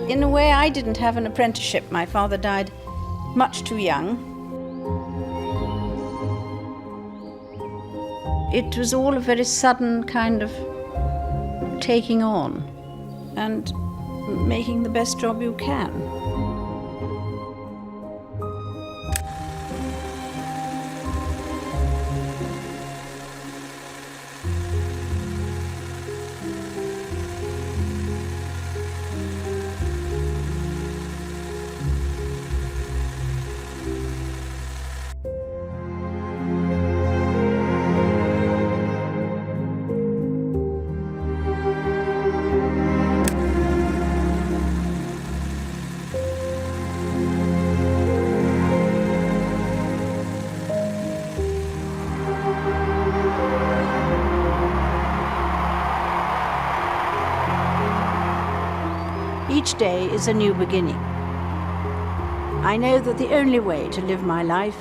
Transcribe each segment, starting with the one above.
In a way, I didn't have an apprenticeship. My father died much too young. It was all a very sudden kind of taking on and making the best job you can. Each day is a new beginning. I know that the only way to live my life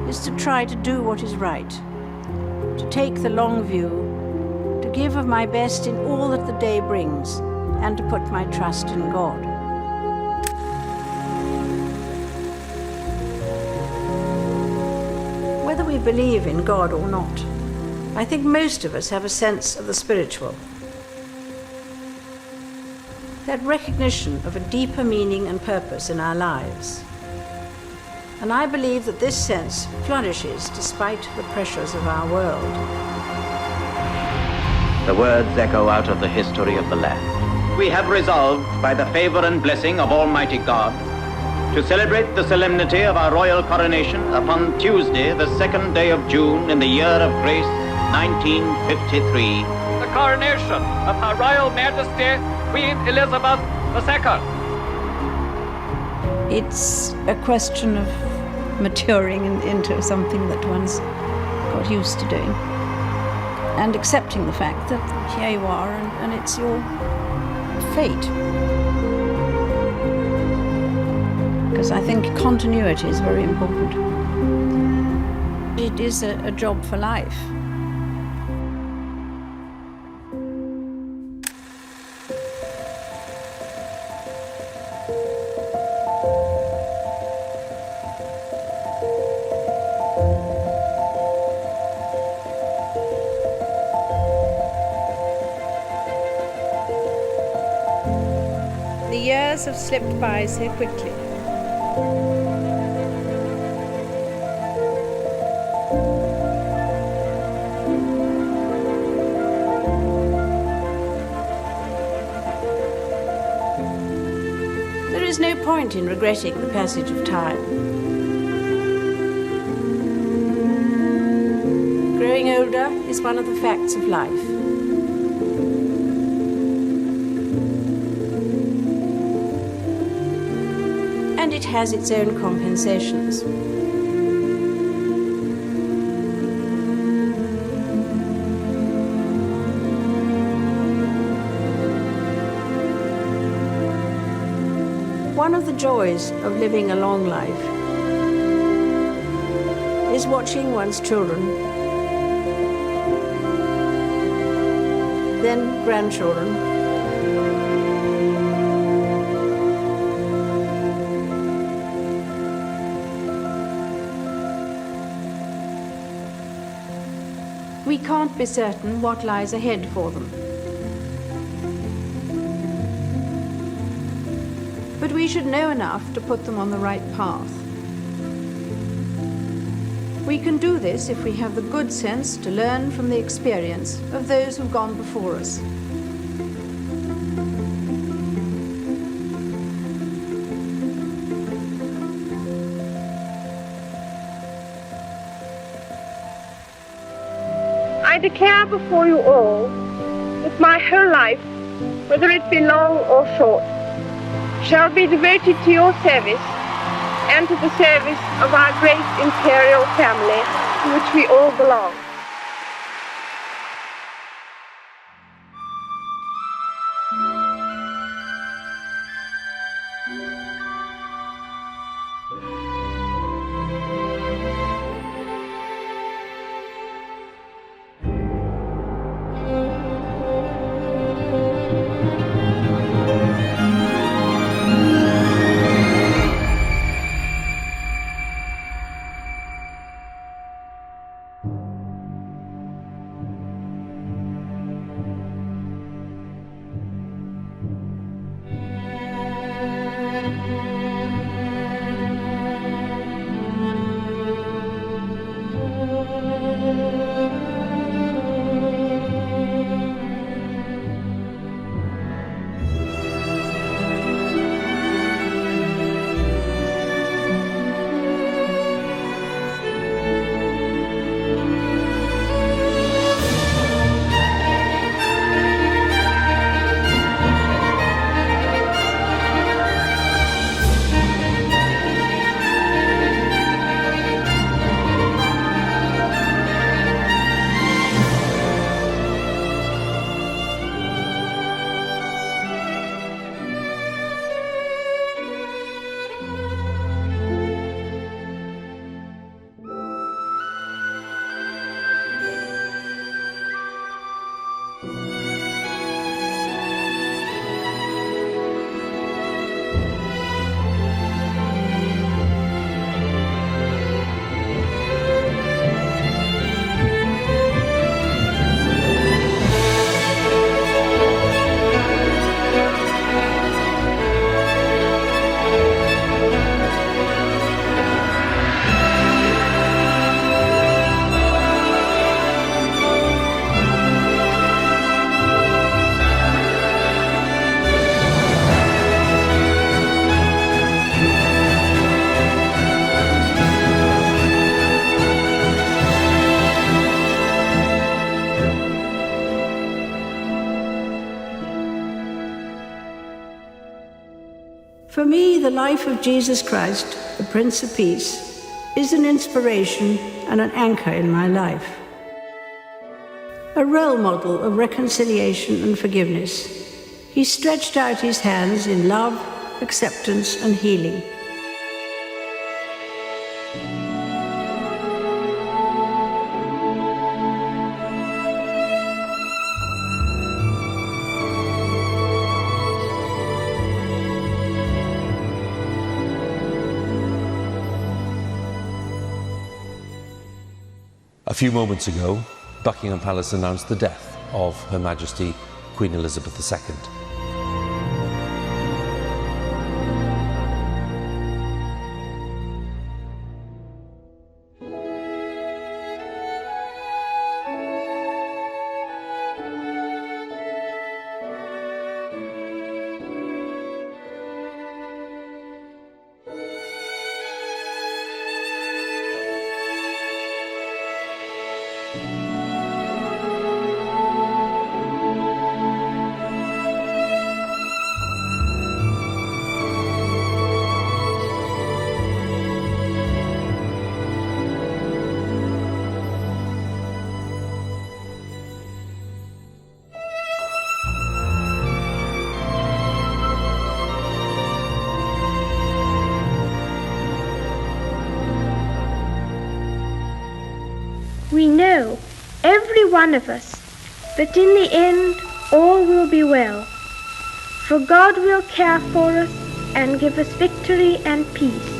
is to try to do what is right, to take the long view, to give of my best in all that the day brings, and to put my trust in God. Whether we believe in God or not, I think most of us have a sense of the spiritual. That recognition of a deeper meaning and purpose in our lives. And I believe that this sense flourishes despite the pressures of our world. The words echo out of the history of the land. We have resolved, by the favor and blessing of Almighty God, to celebrate the solemnity of our royal coronation upon Tuesday, the 2nd day of June in the year of grace 1953. The coronation of Her Royal Majesty Queen Elizabeth II. It's a question of maturing into something that one's got used to doing and accepting the fact that here you are and it's your fate. Because I think continuity is very important. It is a job for life. The years have slipped by so quickly. There is no point in regretting the passage of time. Growing older is one of the facts of life. And it has its own compensations. One of the joys of living a long life is watching one's children, then grandchildren, we can't be certain what lies ahead for them. But we should know enough to put them on the right path. We can do this if we have the good sense to learn from the experience of those who've gone before us. I declare before you all that my whole life, whether it be long or short, shall be devoted to your service and to the service of our great imperial family to which we all belong. For me, the life of Jesus Christ, the Prince of Peace, is an inspiration and an anchor in my life. A role model of reconciliation and forgiveness. He stretched out his hands in love, acceptance, and healing. A few moments ago, Buckingham Palace announced the death of Her Majesty Queen Elizabeth II. We know, every one of us, that in the end all will be well, for God will care for us and give us victory and peace.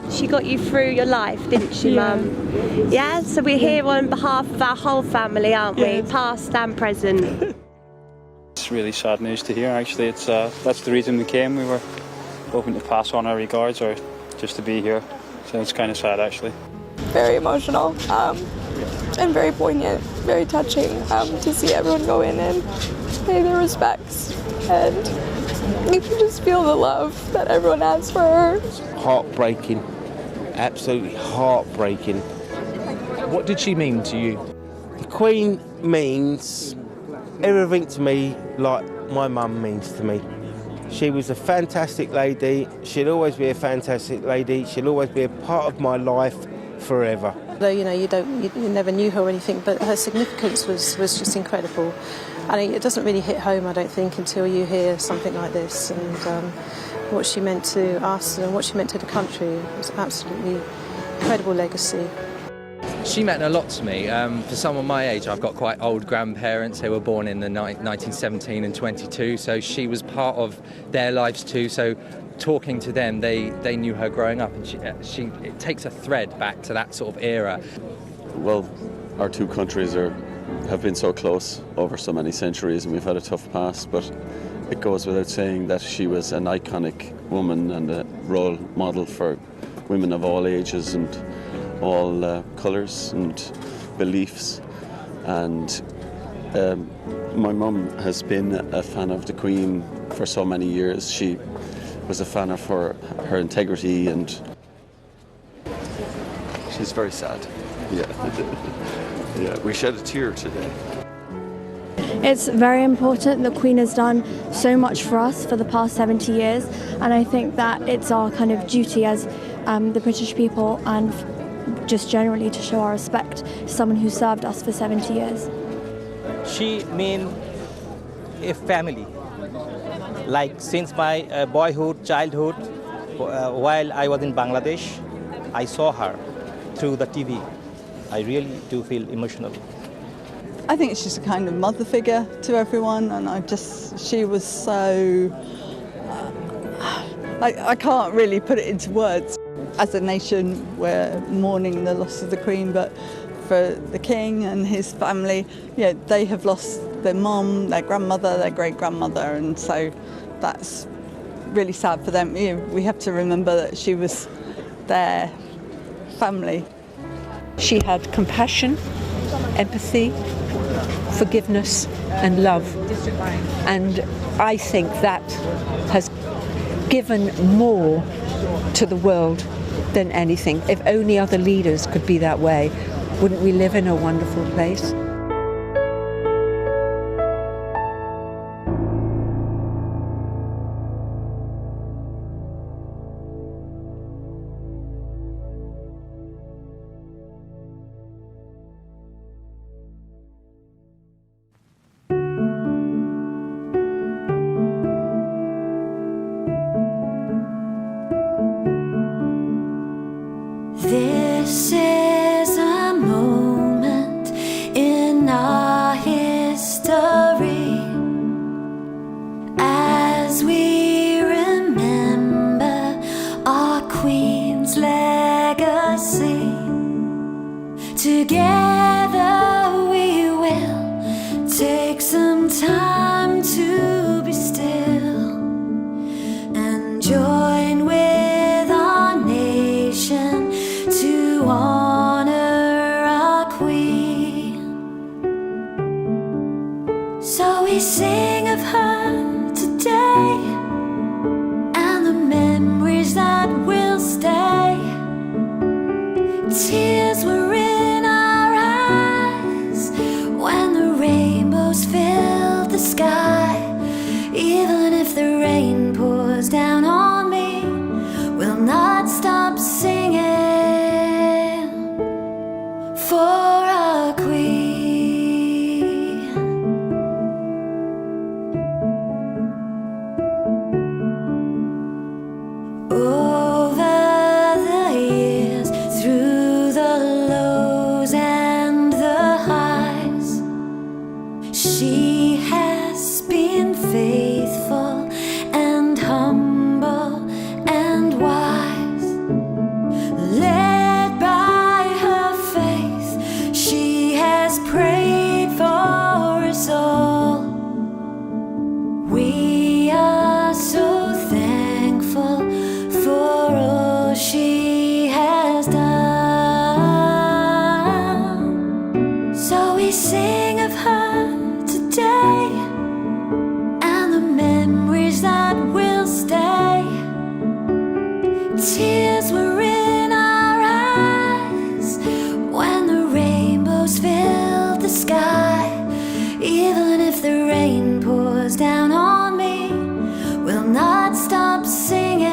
She got you through your life, didn't she, Mum? Yeah, so we're here on behalf of our whole family, aren't we? Past and present. It's really sad news to hear, actually. It's that's the reason we came. We were hoping to pass on our regards or just to be here. So it's kind of sad, actually. Very emotional and very poignant, very touching to see everyone go in and pay their respects. And you can just feel the love that everyone has for her. Heartbreaking, absolutely heartbreaking. What did she mean to you? The Queen means everything to me like my mum means to me. She was a fantastic lady. She'll always be a fantastic lady. She'll always be a part of my life forever. Though you never knew her or anything, but her significance was just incredible. And it doesn't really hit home, I don't think, until you hear something like this. And what she meant to us and what she meant to the country was absolutely incredible legacy. She meant a lot to me. For someone my age, I've got quite old grandparents who were born in the 1917 and 22, so she was part of their lives too. So talking to them, they knew her growing up, and it takes a thread back to that sort of era. Well, our two countries have been so close over so many centuries, and we've had a tough past, but it goes without saying that she was an iconic woman and a role model for women of all ages and all colours and beliefs. And my mum has been a fan of the Queen for so many years. She was a fan of her integrity, and she's very sad. Yeah, we shed a tear today. It's very important. The Queen has done so much for us for the past 70 years, and I think that it's our kind of duty as the British people and just generally to show our respect to someone who served us for 70 years. She means a family. Like since my boyhood, childhood, while I was in Bangladesh, I saw her through the TV. I really do feel emotional. I think she's a kind of mother figure to everyone, and she was so, I can't really put it into words. As a nation, we're mourning the loss of the Queen, but for the King and his family, they have lost their mum, their grandmother, their great-grandmother, and so that's really sad for them. We have to remember that she was their family. She had compassion, empathy, forgiveness and love. And I think that has given more to the world than anything. If only other leaders could be that way, wouldn't we live in a wonderful place? This is a moment in our history as we remember our Queen's legacy. Together we will take some time to be still and join with our nation to honor our Queen. So we sing of her today and the memories that will stay. Tears were in our eyes when the rainbows filled the sky. Even if the rain pours down on me, we'll not stop singing for our Queen. Over the years, through the lows and the highs, she has been faithful and humble and wise. Led by her faith, she has prayed for us all. We are so thankful for all she has done. So we sing of her today and the memories that will stay. Tears were in our eyes when the rainbows filled the sky. Even if the rain pours down on me, we'll not stop singing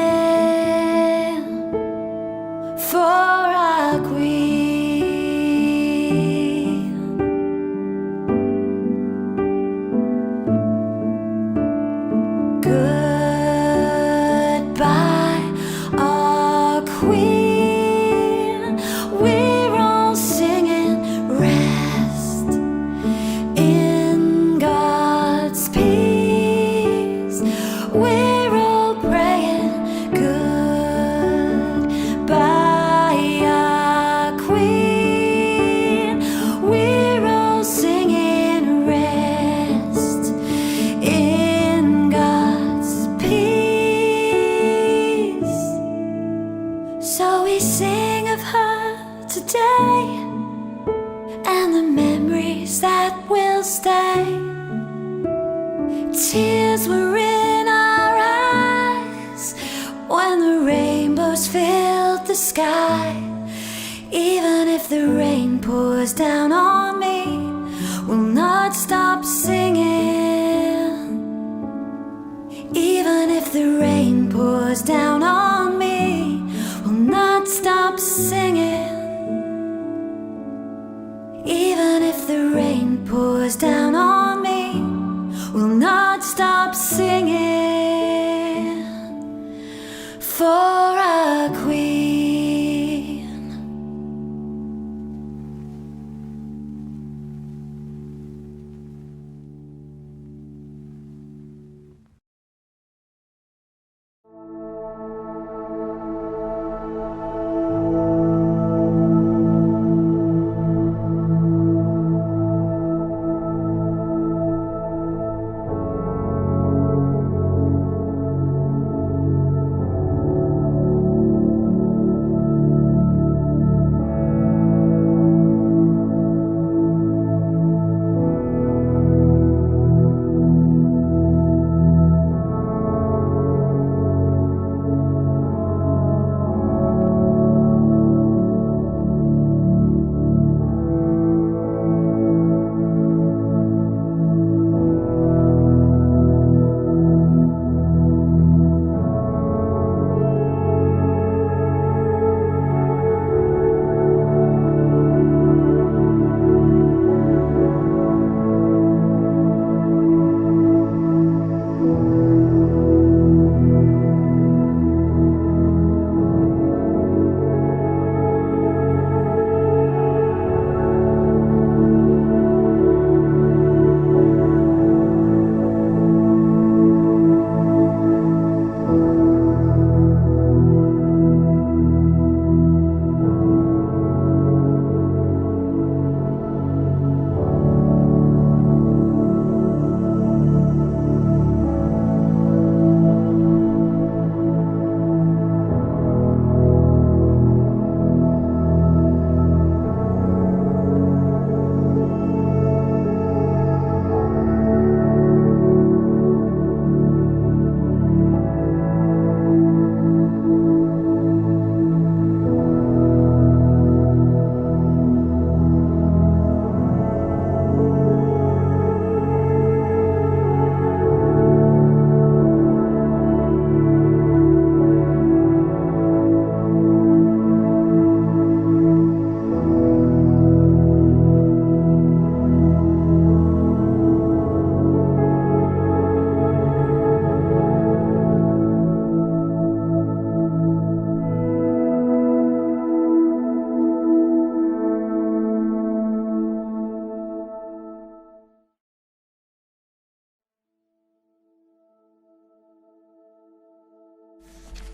for our Queen. Goodbye, our Queen. We're all singing, rest in God's peace. We're all praying, goodbye, our Queen. We're all singing, rest in God's peace. So we sing of her today and the memories that will stay. Tears were in our eyes when the rainbows filled the sky. Even if the rain pours down on me, we'll not stop singing. Even if the rain pours down on me, we'll not stop singing. Even if the rain pours down on me, we'll not stop singing for our Queen.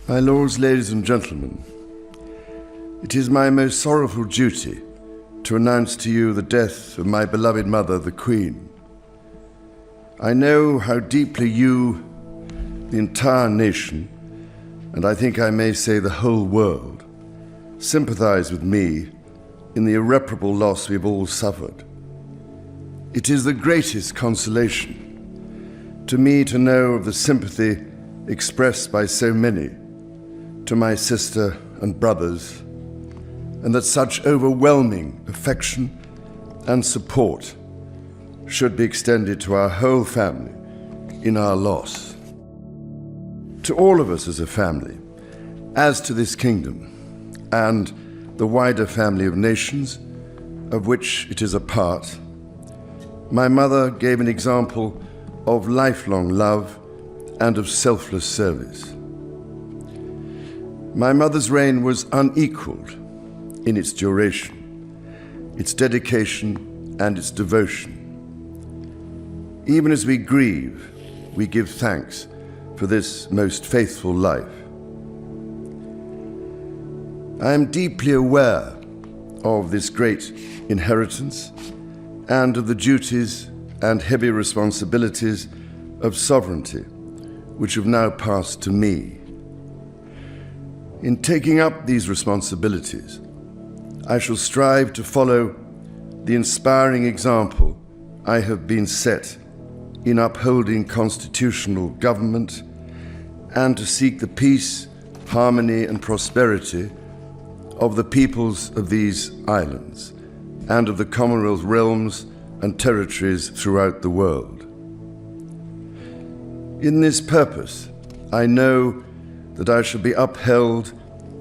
My lords, ladies and gentlemen, it is my most sorrowful duty to announce to you the death of my beloved mother, the Queen. I know how deeply you, the entire nation, and I think I may say the whole world, sympathize with me in the irreparable loss we've all suffered. It is the greatest consolation to me to know of the sympathy expressed by so many to my sister and brothers, and that such overwhelming affection and support should be extended to our whole family in our loss. To all of us as a family, as to this kingdom and the wider family of nations of which it is a part, my mother gave an example of lifelong love and of selfless service. My mother's reign was unequaled in its duration, its dedication, and its devotion. Even as we grieve, we give thanks for this most faithful life. I am deeply aware of this great inheritance and of the duties and heavy responsibilities of sovereignty which have now passed to me. In taking up these responsibilities, I shall strive to follow the inspiring example I have been set in upholding constitutional government and to seek the peace, harmony, and prosperity of the peoples of these islands and of the Commonwealth realms and territories throughout the world. In this purpose, I know that I shall be upheld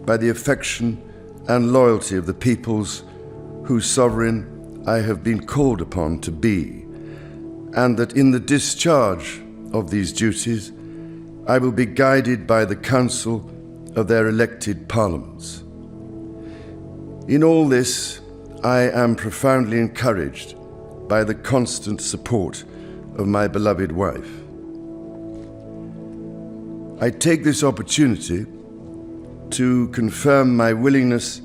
by the affection and loyalty of the peoples whose sovereign I have been called upon to be, and that in the discharge of these duties, I will be guided by the counsel of their elected parliaments. In all this, I am profoundly encouraged by the constant support of my beloved wife. I take this opportunity to confirm my willingness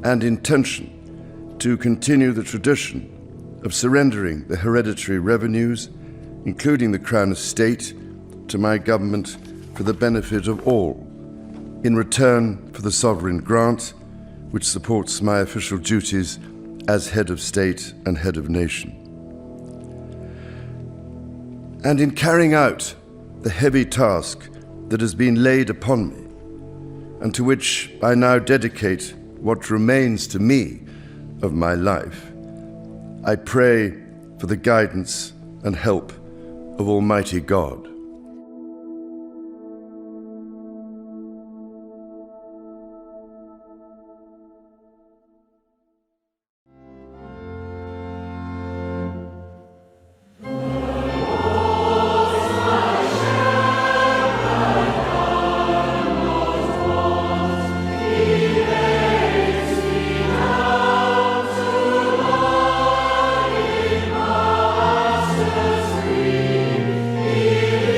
and intention to continue the tradition of surrendering the hereditary revenues, including the Crown Estate, to my government for the benefit of all, in return for the sovereign grant which supports my official duties as head of state and head of nation. And in carrying out the heavy task that has been laid upon me, and to which I now dedicate what remains to me of my life, I pray for the guidance and help of Almighty God. He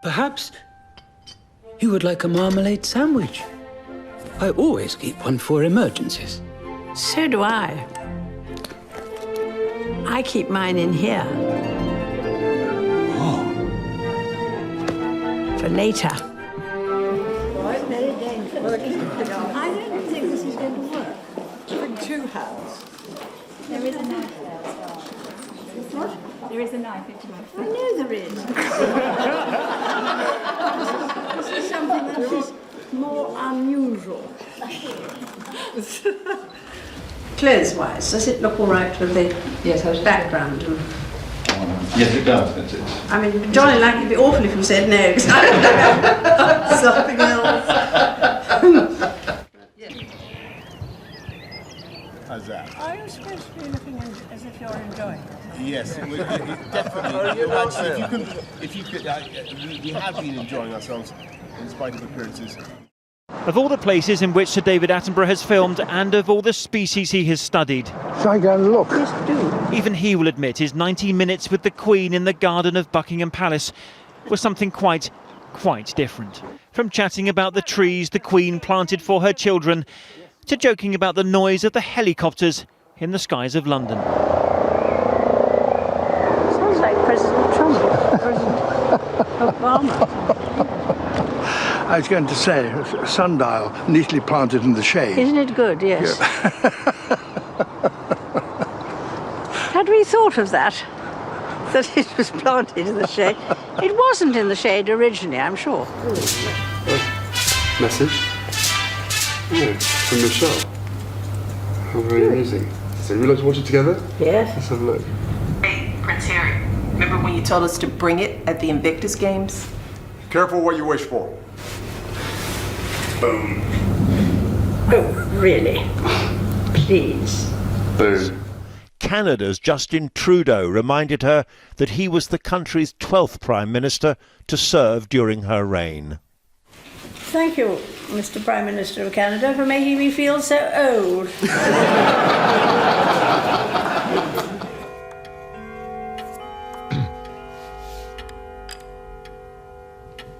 Perhaps you would like a marmalade sandwich. I always keep one for emergencies. So do I. I keep mine in here. Oh. For later. Very dangerous. I don't think this is going to work. With 2 hands. There is a knife there as well. What? There is a knife if you want. I know there is. This is something that is more unusual. Clothes-wise, does it look all right with the background? Yes, it does. I mean, Johnny, like, it'd be awful if you said no, because I don't know something else. How's that? Are you supposed to be looking as if you're enjoying it? Yes, it definitely. If you could, we have been enjoying ourselves in spite of appearances. Of all the places in which Sir David Attenborough has filmed and of all the species he has studied, Shall I go and look? Yes, do. Even he will admit his 90 minutes with the Queen in the garden of Buckingham Palace was something quite different. From chatting about the trees the Queen planted for her children to joking about the noise of the helicopters in the skies of London. Sounds like President Trump, President Obama. I was going to say, a sundial neatly planted in the shade. Isn't it good? Yes. Had we thought of that? That it was planted in the shade? It wasn't in the shade originally, I'm sure. Message? Yeah, from Michelle. How very amusing. So we like to watch it together? Yes. Let's have a look. Hey, Prince Harry. Remember when you told us to bring it at the Invictus Games? Careful what you wish for. Boom. Oh, really? Please. Boom. Canada's Justin Trudeau reminded her that he was the country's 12th Prime Minister to serve during her reign. Thank you, Mr. Prime Minister of Canada, for making me feel so old.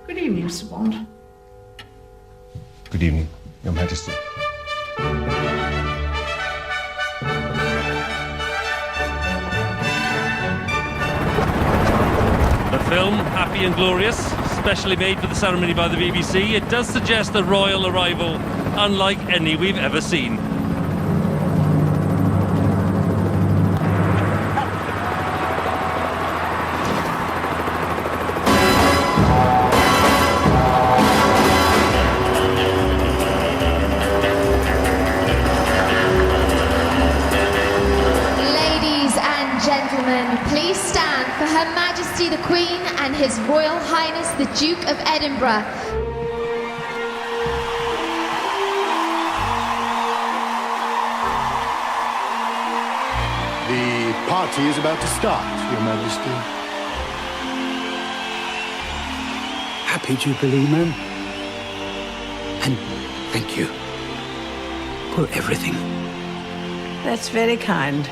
Good evening, Mr. Bond. Good evening, Your Majesty. The film, Happy and Glorious, specially made for the ceremony by the BBC, it does suggest a royal arrival unlike any we've ever seen. Please stand for Her Majesty the Queen and His Royal Highness the Duke of Edinburgh. The party is about to start, Your Majesty. Happy Jubilee, ma'am. And thank you for everything. That's very kind.